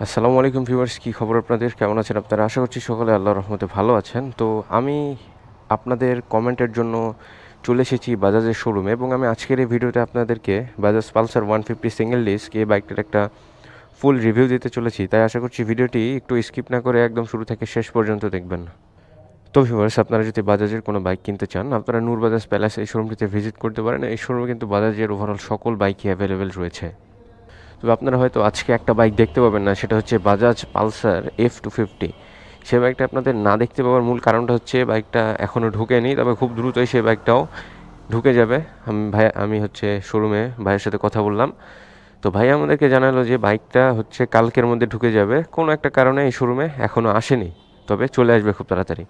আসসালামু আলাইকুম ভিউয়ার্স, কী খবর আপনাদের? কেমন আছেন আপনারা? আশা করছি সকলে আল্লাহর রহমতে ভালো আছেন। তো আমি আপনাদের কমেন্টের জন্য চলে এসেছি বাজাজের শোরুমে, এবং আমি আজকের এই ভিডিওতে আপনাদেরকে বাজাজ পালসার 150 সিঙ্গেল ডিস্ক এই বাইকটার একটা ফুল রিভিউ দিতে চলেছি। তাই আশা করছি ভিডিওটি একটু স্কিপ না করে একদম শুরু থেকে শেষ পর্যন্ত দেখবেন। তো ভিউয়ার্স, আপনারা যদি বাজাজের কোনো বাইক কিনতে চান, আপনারা নূর বাজাজ প্যালেস এই শোরুমটিতে ভিজিট করতে পারেন। এই শোরুমে কিন্তু বাজাজের ওভারঅল সকল বাইকই অ্যাভেলেবেল রয়েছে। তবে আপনারা হয়তো আজকে একটা বাইক দেখতে পাবেন না, সেটা হচ্ছে বাজাজ পালসার F250। সে বাইকটা আপনাদের না দেখতে পাওয়ার মূল কারণটা হচ্ছে বাইকটা এখনও ঢুকেনি, তবে খুব দ্রুতই সেই বাইকটাও ঢুকে যাবে। আমি হচ্ছে শোরুমে ভাইয়ের সাথে কথা বললাম, তো ভাই আমাদেরকে জানালো যে বাইকটা হচ্ছে কালকের মধ্যে ঢুকে যাবে। কোনো একটা কারণে এই শোরুমে এখনও আসেনি, তবে চলে আসবে খুব তাড়াতাড়ি।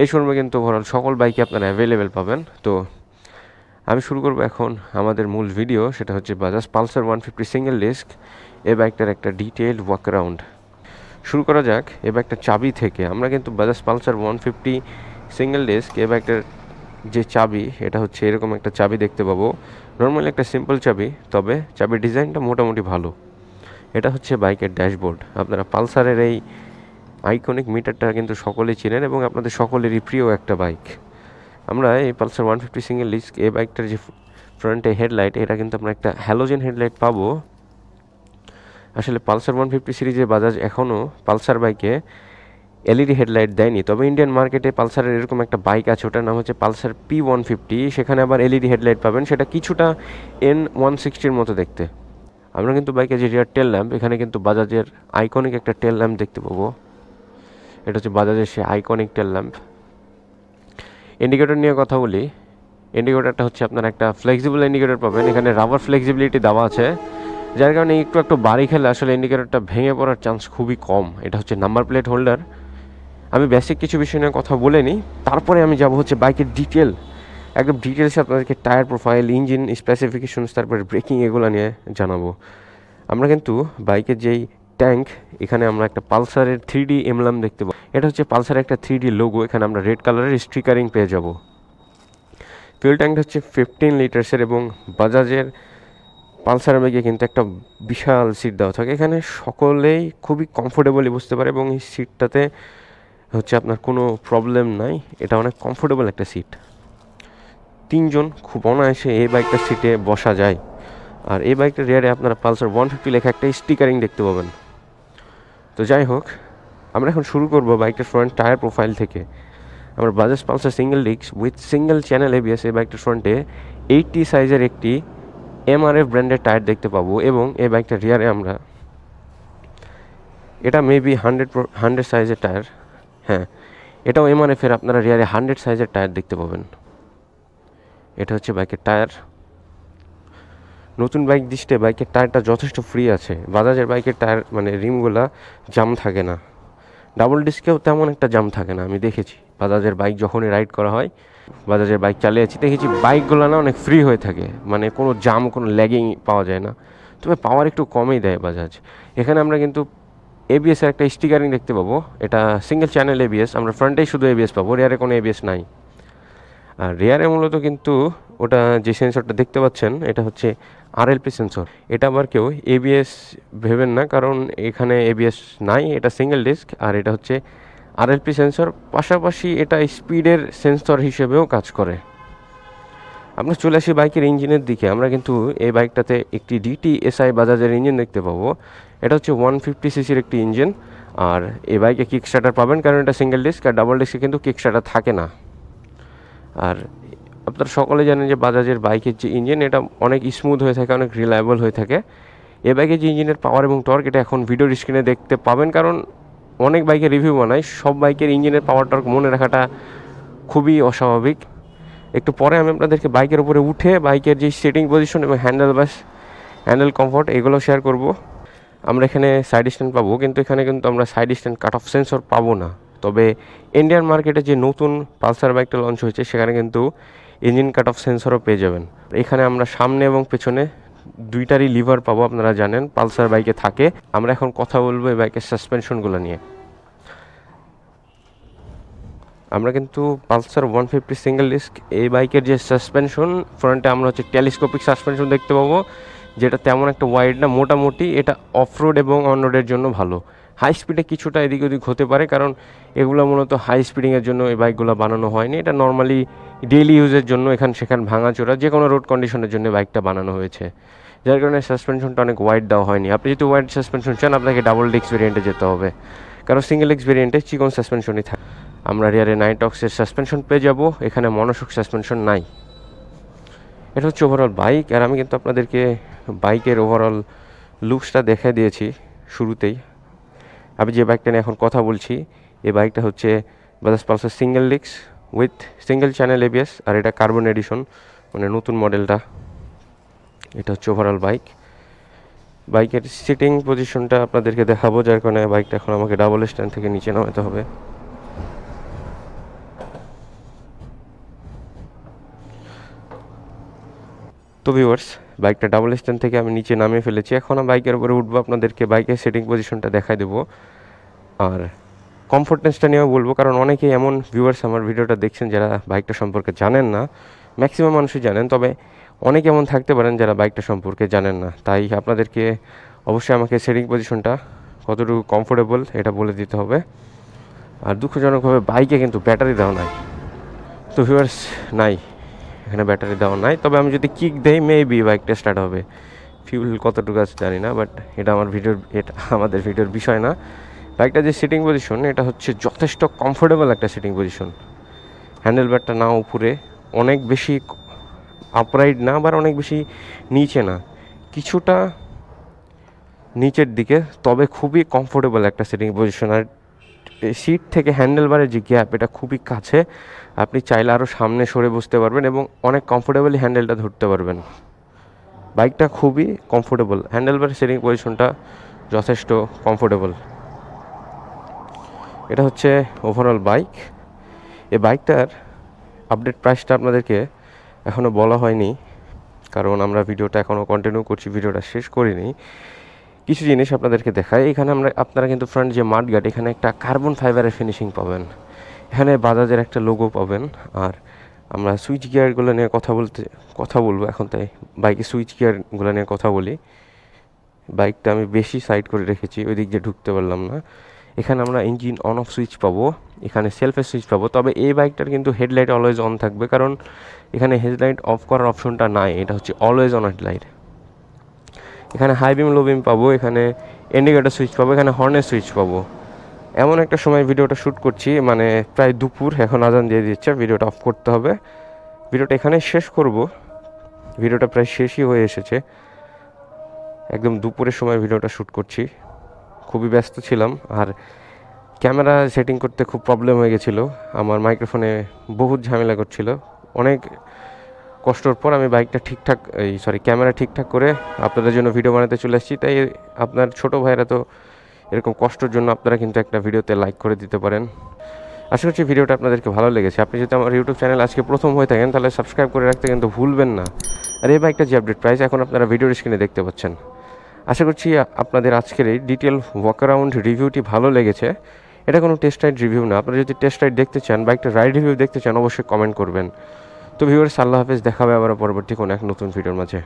এই শোরুমে কিন্তু ওভারঅল সকল বাইকই আপনারা অ্যাভেলেবেল পাবেন। তো আমি শুরু করব এখন আমাদের মূল ভিডিও, সেটা হচ্ছে বাজাজ পালসার 150 সিঙ্গেল ডিস্ক এই বাইকটার একটা ডিটেইলড ওয়াক অ্যারাউন্ড। শুরু করা যাক এই বাইকটার চাবি থেকে। আমরা কিন্তু বাজাজ পালসার 150 সিঙ্গেল ডিস্ক এই বাইকটার যে চাবি, এটা হচ্ছে এরকম একটা চাবি দেখতে পাবো। নর্মালি একটা সিম্পল চাবি, তবে চাবির ডিজাইনটা মোটামুটি ভালো। এটা হচ্ছে বাইকের ড্যাশবোর্ড। আপনারা পালসারের এই আইকনিক মিটারটা কিন্তু সকলেই চেনেন এবং আপনাদের সকলেরই প্রিয় একটা বাইক। আমরা এই পালসার 150 সিঙ্গেল ডিস্ক এই বাইকটার যে ফ্রন্টে হেডলাইট, এটা কিন্তু আমরা একটা হ্যালোজেন হেডলাইট পাবো। আসলে পালসার 150 সিরিজে বাজাজ এখনও পালসার বাইকে এলইডি হেডলাইট দেয়নি, তবে ইন্ডিয়ান মার্কেটে পালসারের এরকম একটা বাইক আছে, ওটার নাম হচ্ছে পালসার P150। সেখানে আবার এলইডি হেডলাইট পাবেন, সেটা কিছুটা N160-র মতো দেখতে। আমরা কিন্তু বাইকের যে রিয়ার টেল ল্যাম্প, এখানে কিন্তু বাজাজের আইকনিক একটা টেল ল্যাম্প দেখতে পাবো। এটা হচ্ছে বাজাজের সে আইকনিক টেল ল্যাম্প। ইন্ডিকেটর নিয়ে কথা বলি। ইন্ডিকেটরটা হচ্ছে আপনার একটা ফ্লেক্সিবল ইন্ডিকেটর পাবেন। এখানে রাবার ফ্লেক্সিবিলিটি দেওয়া আছে, যার কারণে একটু বাড়ি খেলে আসলে ইন্ডিকেটরটা ভেঙে পড়ার চান্স খুবই কম। এটা হচ্ছে নাম্বার প্লেট হোল্ডার। আমি বেসিক কিছু বিষয় নিয়ে কথা বলে নিই, তারপরে আমি যাব হচ্ছে বাইকের ডিটেল, একদম ডিটেলসে আপনাদেরকে টায়ার প্রোফাইল, ইঞ্জিন স্পেসিফিকেশনস, তারপরে ব্রেকিং, এগুলো নিয়ে জানাবো। আমরা কিন্তু বাইকের যেই ট্যাঙ্ক, এখানে আমরা একটা পালসারের 3D এমব্লেম দেখতে পাবো। এটা হচ্ছে পালসারের একটা 3D লোগো। এখানে আমরা রেড কালারের স্টিকারিং পেয়ে যাব। ফুয়েল ট্যাঙ্কটা হচ্ছে 15 লিটার্সের, এবং বাজাজের পালসারের বাইকে কিন্তু একটা বিশাল সিট দেওয়া থাকে। এখানে সকলেই খুবই কমফোর্টেবলি বসতে পারে, এবং এই সিটটাতে হচ্ছে আপনার কোনো প্রবলেম নাই। এটা অনেক কমফোর্টেবল একটা সিট। তিনজন খুব অনায়াসে এই বাইকটার সিটে বসা যায়। আর এই বাইকটার রিয়ারে আপনারা পালসার 150 লেখা একটা স্টিকারিং দেখতে পাবেন। তো যাই হোক, আমরা এখন শুরু করব বাইকটার ফ্রন্ট টায়ার প্রোফাইল থেকে। আমরা Bajaj Pulsar single disc with single channel ABS এই বাইকটার ফ্রন্টে 80 সাইজের একটি MRF ব্র্যান্ডের টায়ার দেখতে পাবো, এবং এই বাইকটার রিয়ারে আমরা, এটা মেবি 100 সাইজের টায়ার, হ্যাঁ এটাও MRF-এর, আপনারা রিয়ারে 100 সাইজের টায়ার দেখতে পাবেন। এটা হচ্ছে বাইকের টায়ার। নতুন বাইক দৃষ্টে বাইকের টায়ারটা যথেষ্ট ফ্রি আছে। বাজাজের বাইকের টায়ার মানে রিমগুলা জাম থাকে না, ডাবল ডিস্কেও তেমন একটা জাম থাকে না। আমি দেখেছি বাজাজের বাইক যখনই রাইড করা হয়, বাজাজের বাইক চালিয়েছি, দেখেছি বাইকগুলো না অনেক ফ্রি হয়ে থাকে, মানে কোনো জাম, কোনো ল্যাগিং পাওয়া যায় না। তবে পাওয়ার একটু কমই দেয় বাজাজ। এখানে আমরা কিন্তু এবিএসের একটা স্টিকারিং দেখতে পাবো। এটা সিঙ্গেল চ্যানেল এবিএস। আমরা ফ্রন্টেই শুধু এবিএস পাবো, রিয়ারে কোনো এবিএস নাই। আর রিয়ারে মূলত কিন্তু ওটা যে সেন্সরটা দেখতে পাচ্ছেন, এটা হচ্ছে আরএলপি সেন্সর। এটা আবার কেউ এবিএস ভেবেন না, কারণ এখানে এবিএস নাই, এটা সিঙ্গেল ডিস্ক। আর এটা হচ্ছে আরএলপি সেন্সর, পাশাপাশি এটা স্পিডের সেন্সর হিসেবেও কাজ করে। আমরা চলে আসি বাইকের ইঞ্জিনের দিকে। আমরা কিন্তু এই বাইকটাতে একটি DTSI বাজাজের ইঞ্জিন দেখতে পাবো। এটা হচ্ছে 150 সিসির একটি ইঞ্জিন। আর এই বাইকে কিক স্টার্টার পাবেন, কারণ এটা সিঙ্গেল ডিস্ক। আর ডাবল ডিস্কে কিন্তু কিক স্টার্টার থাকে না। আর আপনারা সকলে জানেন যে বাজাজের বাইকের যে ইঞ্জিন, এটা অনেক স্মুথ হয়ে থাকে, অনেক রিলায়েবল হয়ে থাকে। এই বাইকের যে ইঞ্জিনের পাওয়ার এবং টর্ক, এটা এখন ভিডিওর স্ক্রিনে দেখতে পাবেন, কারণ অনেক বাইকের রিভিউ বানায়, সব বাইকের ইঞ্জিনের পাওয়ার টর্ক মনে রাখাটা খুবই অস্বাভাবিক। একটু পরে আমি আপনাদেরকে বাইকের উপরে উঠে বাইকের যে সিটিং পজিশন এবং হ্যান্ডেল কমফোর্ট, এগুলো শেয়ার করব। আমরা এখানে সাইড স্ট্যান্ড পাবো, কিন্তু এখানে কিন্তু আমরা side stand cut off sensor পাবো না। তবে ইন্ডিয়ান মার্কেটে যে নতুন পালসার বাইকটা লঞ্চ হয়েছে, সেখানে কিন্তু ইঞ্জিন কাট অফ সেন্সরও পেয়ে যাবেন। এখানে আমরা সামনে এবং পেছনে দুইটারই লিভার পাবো, আপনারা জানেন পালসার বাইকে থাকে। আমরা এখন কথা বলবো এই বাইকের সাসপেনশনগুলো নিয়ে। আমরা কিন্তু পালসার 150 সিঙ্গেল ডিস্ক এই বাইকের যে সাসপেনশন, ফ্রন্টে আমরা হচ্ছে টেলিস্কোপিক সাসপেনশন দেখতে পাবো। যেটা তেমন একটা ওয়াইড না, মোটামুটি এটা অফ রোড এবং অন রোডের জন্য ভালো। হাই স্পিডে কিছুটা এদিক ওদিক হতে পারে, কারণ এগুলো মূলত হাই স্পিডিংয়ের জন্য এই বাইকগুলো বানানো হয়নি। এটা নর্মালি ডেইলি ইউজের জন্য এখান সেখান ভাঙাচোরা যে কোনো রোড কন্ডিশনের জন্য বাইকটা বানানো হয়েছে, যার কারণে সাসপেনশনটা অনেক ওয়াইড দেওয়া হয়নি। আপনি যদি ওয়াইড সাসপেনশন চান আপনাকে ডাবল ডিস্ক ভেরিয়েন্টে যেতে হবে, কারণ সিঙ্গেল ডিস্ক ভেরিয়েন্টে চিকন সাসপেনশনই থাকে। আমরা রিয়ারে নাইটক্সের সাসপেনশন পেয়ে যাব, এখানে মনোশক সাসপেনশন নাই। এটা হচ্ছে ওভারঅল বাইক, আর আমি কিন্তু আপনাদেরকে বাইকের ওভারঅল লুকসটা দেখে দিয়েছি শুরুতেই। আমি যে বাইকটা নিয়ে এখন কথা বলছি এই বাইকটা হচ্ছে Bajaj Pulsar single disc with single channel ABS, আর এটা কার্বন এডিশন, মানে নতুন মডেলটা। এটা হচ্ছে ওভারঅল বাইক। বাইকের সিটিং পজিশনটা আপনাদেরকে দেখাবো, যার কারণে বাইকটা এখন আমাকে ডাবল স্ট্যান্ড থেকে নিচে নামাতে হবে। তো ভিউয়ার্স, বাইকটা ডাবল স্ট্যান্ড থেকে আমি নিচে নামিয়ে ফেলেছি। এখন আমি বাইকের উপরে উঠবো, আপনাদেরকে বাইকের সেটিং পজিশনটা দেখাই দেবো আর কমফোর্টনেসটা নিয়েও বলবো, কারণ অনেকেই এমন ভিউয়ার্স আমার ভিডিওটা দেখছেন যারা বাইকটা সম্পর্কে জানেন না। ম্যাক্সিমাম মানুষই জানেন, তবে অনেকে এমন থাকতে পারেন যারা বাইকটা সম্পর্কে জানেন না। তাই আপনাদেরকে অবশ্যই আমাকে সেটিং পজিশনটা কতটুকু কমফোর্টেবল এটা বলে দিতে হবে। আর দুঃখজনকভাবে বাইকে কিন্তু ব্যাটারি দেওয়া নাই। তো ভিউয়ার্স, নাই, এখানে ব্যাটারি দেওয়া নাই। তবে আমি যদি কিক দেই মেবি বাইকটা স্টার্ট হবে। ফিউল কতটুকু আছে জানি না, বাট এটা আমাদের ভিডিওর বিষয় না। বাইকটা যে সিটিং পজিশন এটা হচ্ছে যথেষ্ট কমফোর্টেবল একটা সিটিং পজিশন। হ্যান্ডেলবারটা না উপরে, অনেক বেশি আপরাইট না, আবার অনেক বেশি নিচে না, কিছুটা নিচের দিকে, তবে খুবই কমফোর্টেবল একটা সিটিং পজিশন। আর সিট থেকে হ্যান্ডেলবারের যে গ্যাপ এটা খুবই কাছে, আপনি চাইলে আরও সামনে সরে বসতে পারবেন এবং অনেক কমফোর্টেবলি হ্যান্ডেলটা ধরতে পারবেন। বাইকটা খুবই কমফোর্টেবল, হ্যান্ডেলবারের সিটিং পজিশনটা যথেষ্ট কমফোর্টেবল। এটা হচ্ছে ওভারঅল বাইক। এই বাইকটার আপডেট প্রাইসটা আপনাদেরকে এখনও বলা হয়নি, কারণ আমরা ভিডিওটা এখনও কন্টিনিউ করছি, ভিডিওটা শেষ করিনি। কিছু জিনিস আপনাদেরকে দেখাই। এখানে আপনারা কিন্তু ফ্রন্ট যে মাডগার্ড, এখানে একটা কার্বন ফাইবারের ফিনিশিং পাবেন, এখানে বাজাজের একটা লোগো পাবেন। আর আমরা সুইচ গিয়ারগুলো নিয়ে কথা বলবো এখন, তাই বাইকে সুইচ গিয়ারগুলো নিয়ে কথা বলি। বাইকটা আমি বেশি সাইড করে রেখেছি, ওই দিক দিয়ে ঢুকতে পারলাম না। এখানে আমরা ইঞ্জিন অন অফ সুইচ পাবো, এখানে সেলফের সুইচ পাবো। তবে এই বাইকটার কিন্তু হেডলাইট অলওয়েজ অন থাকবে, কারণ এখানে হেডলাইট অফ করার অপশনটা নাই, এটা হচ্ছে অলওয়েজ অন হেডলাইট। এখানে হাই বিম লো বিম পাবো, এখানে ইন্ডিকেটর সুইচ পাবো, এখানে হর্নের সুইচ পাবো। এমন একটা সময় ভিডিওটা শ্যুট করছি, মানে প্রায় দুপুর, এখন আজান দিয়ে দিচ্ছে, ভিডিওটা অফ করতে হবে। ভিডিওটা এখানে শেষ করব, ভিডিওটা প্রায় শেষই হয়ে এসেছে। একদম দুপুরের সময় ভিডিওটা শ্যুট করছি, খুবই ব্যস্ত ছিলাম। আর ক্যামেরা সেটিং করতে খুব প্রবলেম হয়ে গেছিলো, আমার মাইক্রোফোনে বহুত ঝামেলা করছিল। অনেক কষ্টর পর আমি বাইকটা ক্যামেরা ঠিকঠাক করে আপনাদের জন্য ভিডিও বানাতে চলে আসছি। তাই আপনার ছোটো ভাইরা তো এরকম কষ্টের জন্য আপনারা কিন্তু একটা ভিডিওতে লাইক করে দিতে পারেন। আশা করছি ভিডিওটা আপনাদেরকে ভালো লেগেছে। আপনি যদি আমার ইউটিউব চ্যানেল আজকে প্রথম হয়ে থাকেন তাহলে সাবস্ক্রাইব করে রাখতে কিন্তু ভুলবেন না। আর এই বাইকটা যে আপডেট প্রাইস এখন আপনারা ভিডিওর স্ক্রিনে দেখতে পাচ্ছেন। আশা করছি আপনাদের আজকের এই ডিটেল ওয়াক অ্যারাউন্ড রিভিউটি ভালো লেগেছে। এটা কোনো টেস্ট রাইড রিভিউ না, আপনারা যদি টেস্ট রাইড দেখতে চান, বাইকটা রাইড রিভিউ দেখতে চান, অবশ্যই কমেন্ট করবেন। তো ভিউয়ার্স, আল্লাহ হাফেজ, দেখা হবে আবার পরবর্তী কোনো এক নতুন ভিডিওর মাঝে।